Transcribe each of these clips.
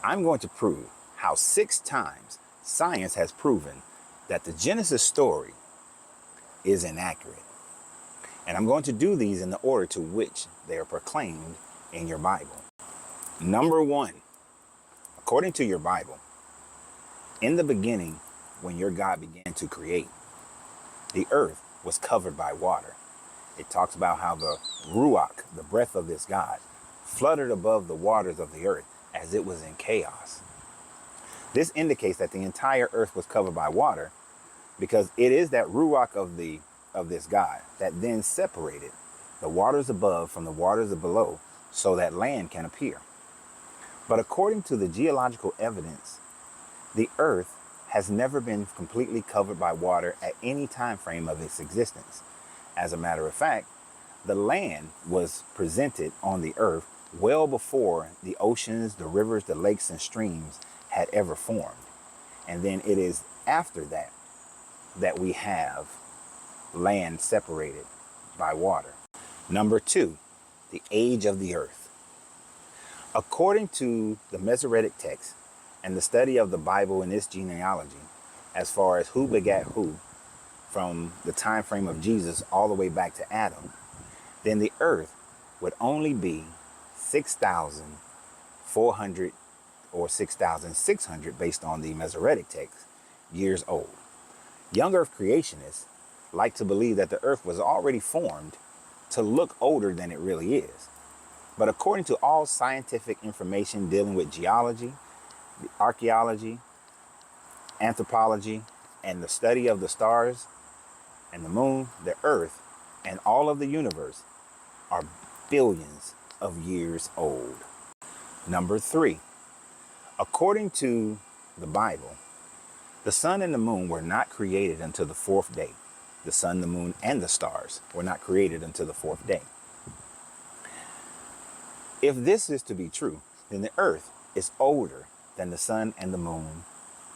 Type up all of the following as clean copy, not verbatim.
I'm going to prove how 6 times science has proven that the Genesis story is inaccurate. And I'm going to do these in the order to which they are proclaimed in your Bible. Number 1, according to your Bible, in the beginning, when your God began to create, the earth was covered by water. It talks about how the Ruach, the breath of this God, fluttered above the waters of the earth as it was in chaos. This indicates that the entire earth was covered by water because it is that Ruach of this God that then separated the waters above from the waters below so that land can appear. But according to the geological evidence, the earth has never been completely covered by water at any time frame of its existence. As a matter of fact, the land was presented on the earth well before the oceans, the rivers, the lakes, and streams had ever formed. And then it is after that that we have land separated by water. Number 2, the age of the earth. According to the Masoretic text and the study of the Bible in its genealogy, as far as who begat who, from the time frame of Jesus all the way back to Adam, then the earth would only be 6,400 or 6,600 based on the Masoretic text years old. Young earth creationists like to believe that the earth was already formed to look older than it really is. But according to all scientific information dealing with geology, archaeology, anthropology, and the study of the stars and the moon, the earth, and all of the universe are billions of years old. Number 3, according to the Bible, the sun and the moon were not created until the 4th day. The sun, the moon, and the stars were not created until the 4th day. If this is to be true, then the earth is older than the sun and the moon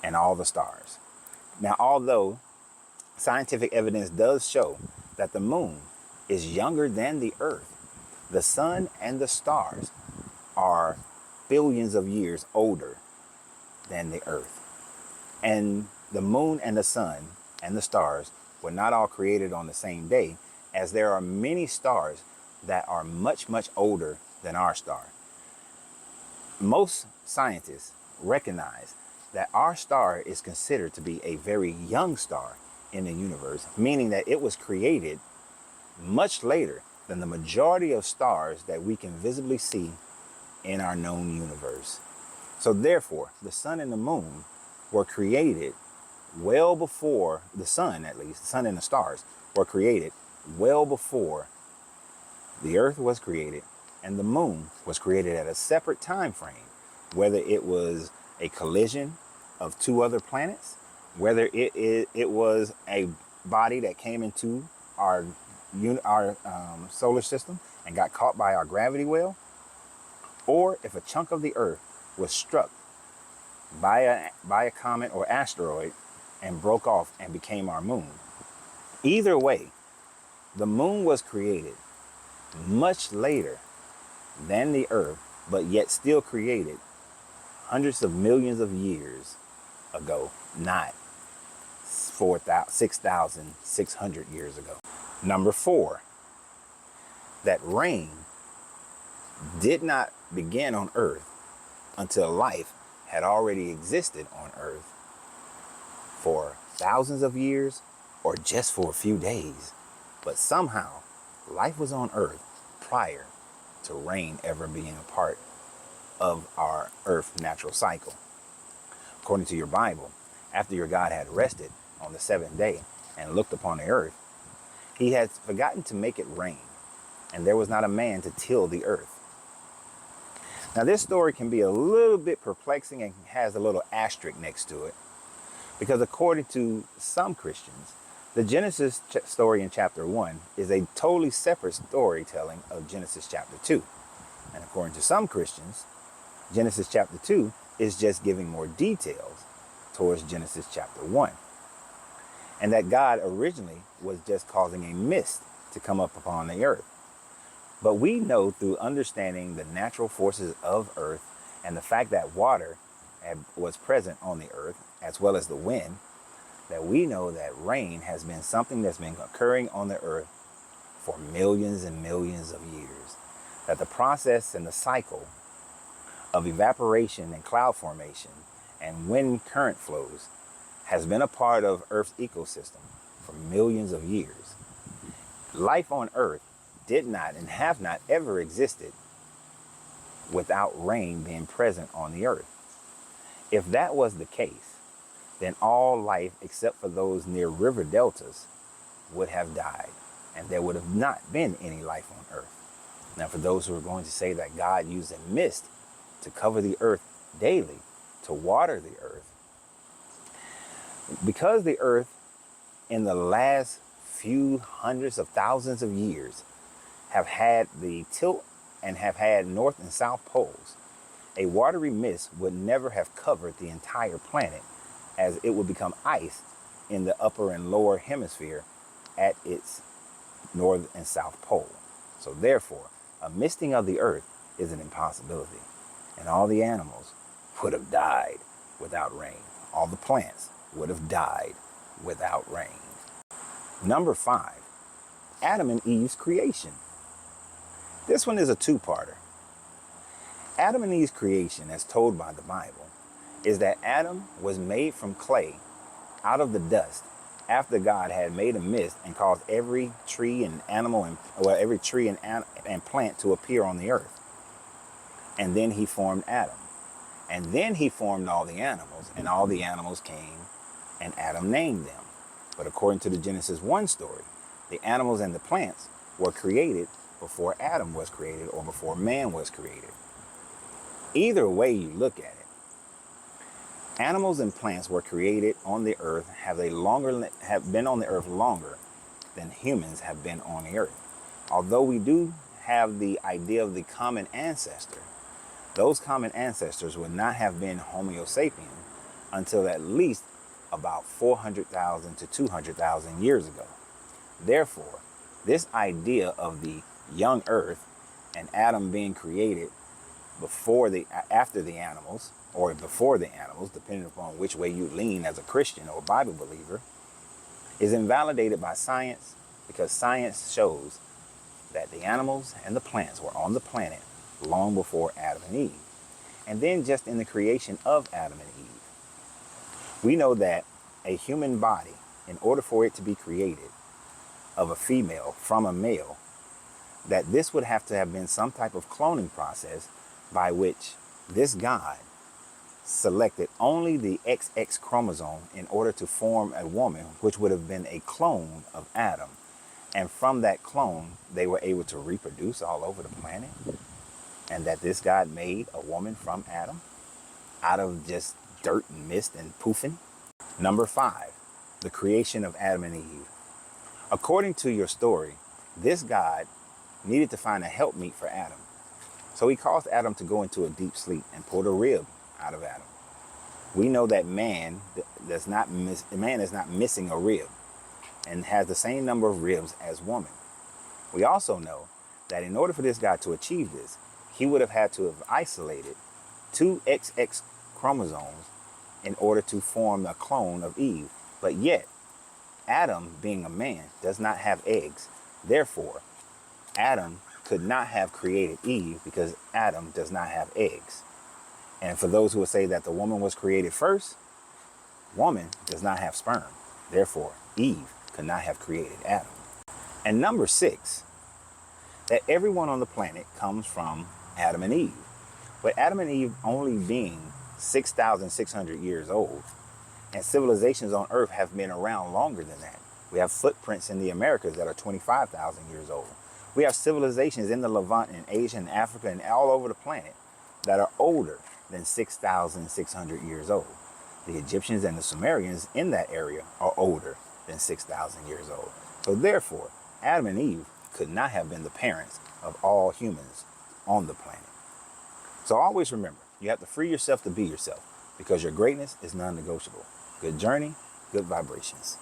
and all the stars. Now, although scientific evidence does show that the moon is younger than the earth, the sun and the stars are billions of years older than the earth. And the moon and the sun and the stars were not all created on the same day, as there are many stars that are much, much older than our star. Most scientists recognize that our star is considered to be a very young star in the universe, meaning that it was created much later than the majority of stars that we can visibly see in our known universe. So therefore, the sun and the moon were created well before the sun, at least, the sun and the stars were created well before the earth was created, and the moon was created at a separate time frame, whether it was a collision of 2 other planets, whether it was a body that came into our solar system and got caught by our gravity well, or if a chunk of the earth was struck by a comet or asteroid and broke off and became our moon. Either way, the moon was created much later than the earth, but yet still created hundreds of millions of years ago, not 6,600 years ago. Number 4, that rain did not begin on earth until life had already existed on earth for thousands of years or just for a few days. But somehow life was on earth prior to rain ever being a part of our earth natural cycle. According to your Bible, after your God had rested on the 7th day and looked upon the earth, he had forgotten to make it rain, and there was not a man to till the earth. Now, this story can be a little bit perplexing and has a little asterisk next to it, because according to some Christians, the Genesis story in chapter 1 is a totally separate storytelling of Genesis chapter 2. And according to some Christians, Genesis chapter 2 is just giving more details towards Genesis chapter 1. And that God originally was just causing a mist to come up upon the earth. But we know through understanding the natural forces of earth And the fact that water was present on the earth, as well as the wind, that we know that rain has been something that's been occurring on the earth for millions and millions of years. That the process and the cycle of evaporation and cloud formation and wind current flows has been a part of Earth's ecosystem for millions of years. Life on Earth did not and have not ever existed without rain being present on the Earth. If that was the case, then all life except for those near river deltas would have died, and there would have not been any life on Earth. Now, for those who are going to say that God used a mist to cover the earth daily, to water the earth, because the earth in the last few hundreds of thousands of years have had the tilt and have had north and south poles, a watery mist would never have covered the entire planet, as it would become ice in the upper and lower hemisphere at its north and south pole. So therefore, a misting of the earth is an impossibility. And all the animals would have died without rain. All the plants would have died without rain. Number 5, Adam and Eve's creation. This one is a two-parter. Adam and Eve's creation, as told by the Bible, is that Adam was made from clay out of the dust after God had made a mist and caused every tree and animal and plant to appear on the earth. And then he formed Adam. And then he formed all the animals, and all the animals came and Adam named them. But according to the Genesis 1 story, the animals and the plants were created before Adam was created or before man was created. Either way you look at it, animals and plants were created on the earth, have been on the earth longer than humans have been on the earth. Although we do have the idea of the common ancestor, those common ancestors would not have been Homo sapien until at least about 400,000 to 200,000 years ago. Therefore, this idea of the young earth and Adam being created after the animals, or before the animals, depending upon which way you lean as a Christian or Bible believer, is invalidated by science, because science shows that the animals and the plants were on the planet long before Adam and Eve. And then just in the creation of Adam and Eve, we know that a human body, in order for it to be created of a female from a male, that this would have to have been some type of cloning process by which this God selected only the XX chromosome in order to form a woman, which would have been a clone of Adam. And from that clone, they were able to reproduce all over the planet. And that this God made a woman from Adam out of just dirt and mist and poofing. Number 5, the creation of Adam and Eve. According to your story, this God needed to find a helpmeet for Adam. So he caused Adam to go into a deep sleep and pulled a rib out of Adam. We know that man is not missing a rib and has the same number of ribs as woman. We also know that in order for this God to achieve this, he would have had to have isolated 2 XX chromosomes in order to form a clone of Eve. But yet, Adam, being a man, does not have eggs. Therefore, Adam could not have created Eve because Adam does not have eggs. And for those who would say that the woman was created first, woman does not have sperm. Therefore, Eve could not have created Adam. And number 6, that everyone on the planet comes from Adam and Eve. But Adam and Eve only being 6,600 years old, and civilizations on Earth have been around longer than that. We have footprints in the Americas that are 25,000 years old. We have civilizations in the Levant and Asia and Africa and all over the planet that are older than 6,600 years old. The Egyptians and the Sumerians in that area are older than 6,000 years old. So therefore, Adam and Eve could not have been the parents of all humans on the planet. So always remember, you have to free yourself to be yourself, because your greatness is non-negotiable. Good journey, good vibrations.